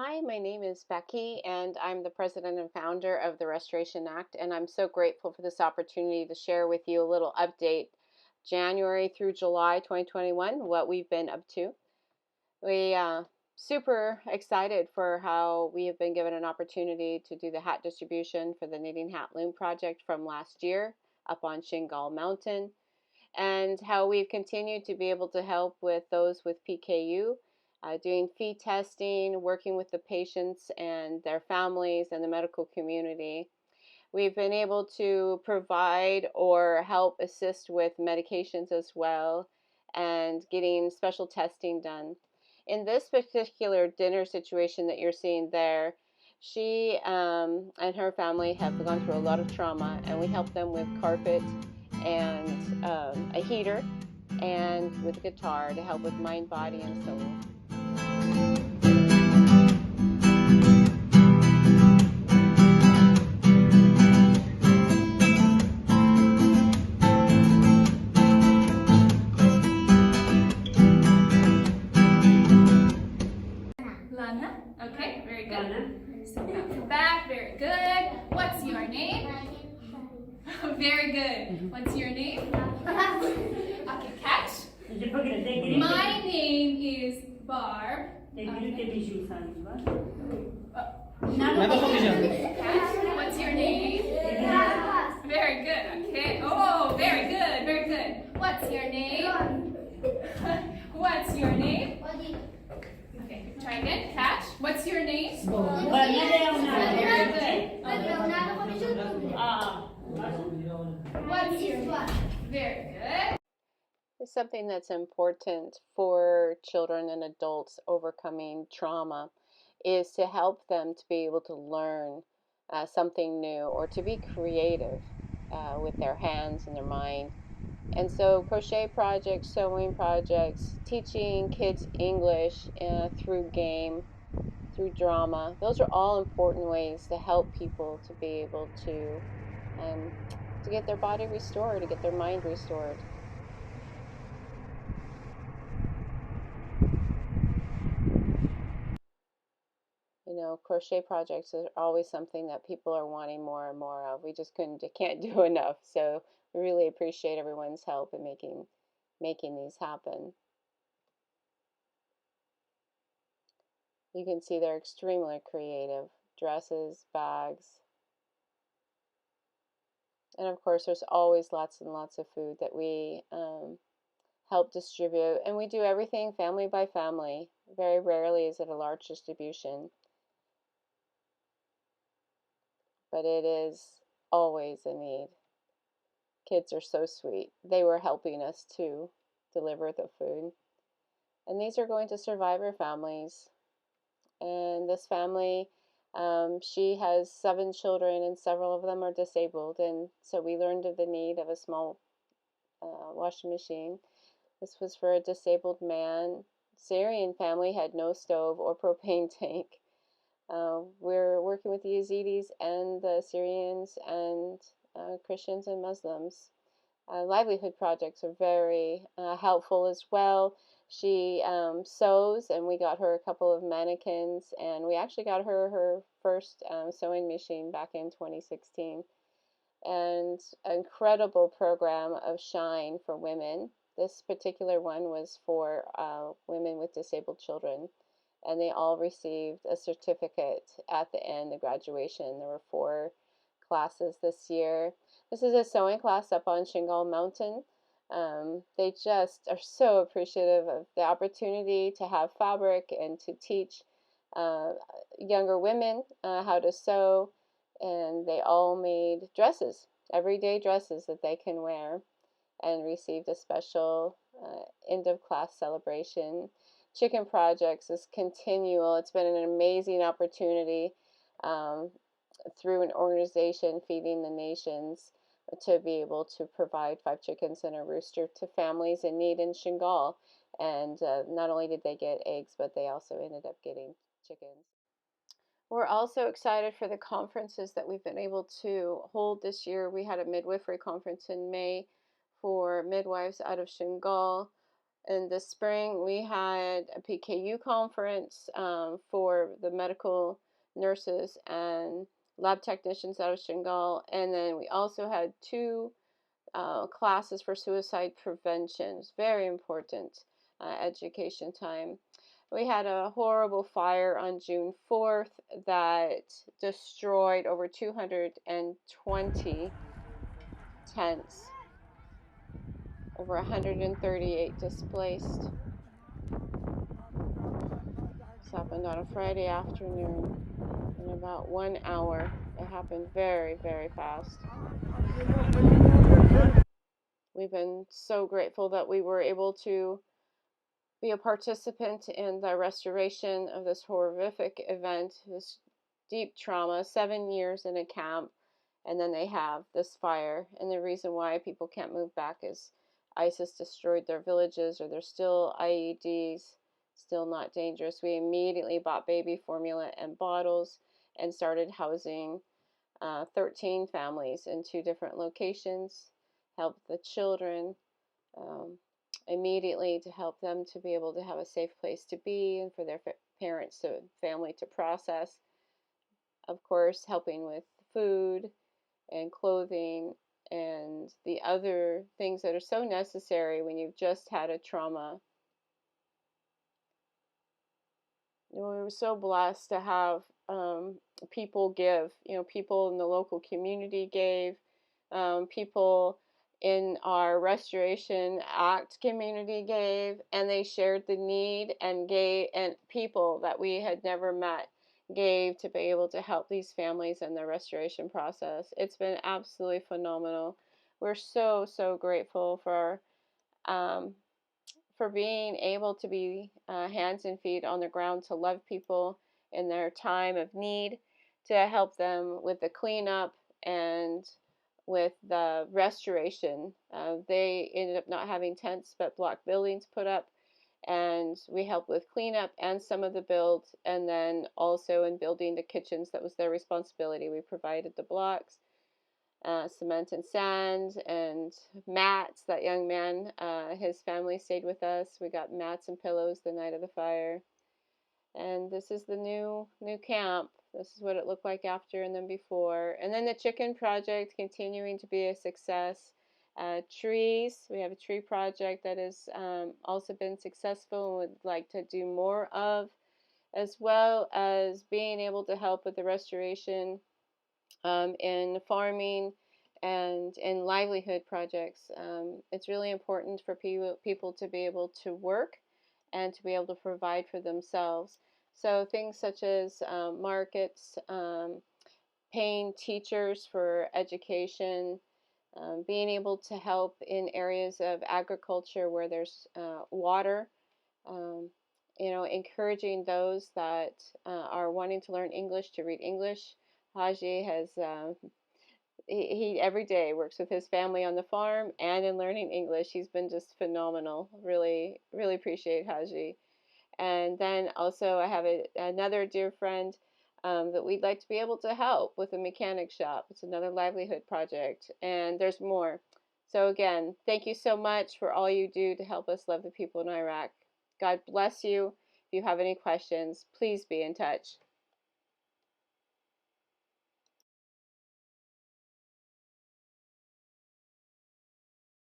Hi, my name is Becky, and I'm the president and founder of the Restoration Act. And I'm so grateful for this opportunity to share with you a little update, January through July 2021, what we've been up to. We super excited for how we have been given an opportunity to do the hat distribution for the Knitting Hat Loom project from last year up on Shingal Mountain, and how we've continued to be able to help with those with PKU, doing feed testing, working with the patients and their families and the medical community. We've been able to provide or help assist with medications as well and getting special testing done. In this particular dinner situation that you're seeing there, she and her family have gone through a lot of trauma, and we help them with carpet and a heater and with a guitar to help with mind, body, and soul. Lana. Okay, very good. Step out the back. Very good. What's your name? Very good. What's your name? Okay, catch. My name is Barb. Catch. What's your name? Very good. Okay. Oh, very good. Very good. What's your name? What's your name? Okay, try again. Catch. What's your name? Very good. What's your name? Very good. It's something that's important for children and adults overcoming trauma is to help them to be able to learn something new or to be creative with their hands and their mind. And so crochet projects, sewing projects, teaching kids English through game, through drama, those are all important ways to help people to be able to get their body restored, to get their mind restored. You know, crochet projects are always something that people are wanting more and more of. We just can't do enough. So we really appreciate everyone's help in making these happen. You can see they're extremely creative. Dresses, bags. And of course, there's always lots and lots of food that we help distribute. And we do everything family by family. Very rarely is it a large distribution. But it is always a need. Kids are so sweet. They were helping us to deliver the food. And these are going to survivor families. And this family, she has 7 children, and several of them are disabled. And so we learned of the need of a small washing machine. This was for a disabled man. Syrian family had no stove or propane tank. We're working with the Yazidis and the Syrians and Christians and Muslims. Livelihood projects are very helpful as well. She sews, and we got her a couple of mannequins, and we actually got her first sewing machine back in 2016. And an incredible program of Shine for women. This particular one was for women with disabled children, and they all received a certificate at the end of graduation. There were 4 classes this year. This is a sewing class up on Shingal Mountain. They just are so appreciative of the opportunity to have fabric and to teach younger women how to sew, and they all made dresses, everyday dresses that they can wear, and received a special end of class celebration. Chicken Projects is continual. It's been an amazing opportunity through an organization, Feeding the Nations, to be able to provide 5 chickens and a rooster to families in need in Shingal. And not only did they get eggs, but they also ended up getting chickens. We're also excited for the conferences that we've been able to hold this year. We had a midwifery conference in May for midwives out of Shingal. in the spring, we had a PKU conference for the medical nurses and lab technicians out of Shingal. And then we also had 2 classes for suicide prevention. It's very important education time. We had a horrible fire on June 4th that destroyed over 220 tents, over 138 displaced. This happened on a Friday afternoon. In about 1 hour. It happened very, very fast. We've been so grateful that we were able to be a participant in the restoration of this horrific event, this deep trauma, 7 years in a camp, and then they have this fire. And the reason why people can't move back is ISIS destroyed their villages, or there's still IEDs, still not dangerous. We immediately bought baby formula and bottles and started housing 13 families in 2 different locations, helped the children immediately to help them to be able to have a safe place to be and for their parents to family to process. Of course, helping with food and clothing and the other things that are so necessary when you've just had a trauma. We were so blessed to have people give. People in the local community gave. People in our Restoration Act community gave, and they shared the need and gave, and people that we had never met gave to be able to help these families in the restoration process. It's been absolutely phenomenal. We're so, so grateful for being able to be hands and feet on the ground to love people in their time of need, to help them with the cleanup and with the restoration. They ended up not having tents but block buildings put up, and we helped with cleanup and some of the build, and then also in building the kitchens. That was their responsibility. We provided the blocks, cement and sand, and mats. That young man, his family stayed with us. We got mats and pillows the night of the fire. And this is the new camp. This is what it looked like after and then before. And then the chicken project continuing to be a success. Trees, we have a tree project that has also been successful and would like to do more of, as well as being able to help with the restoration in farming and in livelihood projects. It's really important for people to be able to work and to be able to provide for themselves. So things such as markets, paying teachers for education, being able to help in areas of agriculture where there's water, encouraging those that are wanting to learn English to read English. Haji has he every day works with his family on the farm and in learning English. He's been just phenomenal. Really, really appreciate Haji. And then also I have another dear friend that we'd like to be able to help with a mechanic shop. It's another livelihood project, and there's more. So again, thank you so much for all you do to help us love the people in Iraq. God bless you. If you have any questions, please be in touch.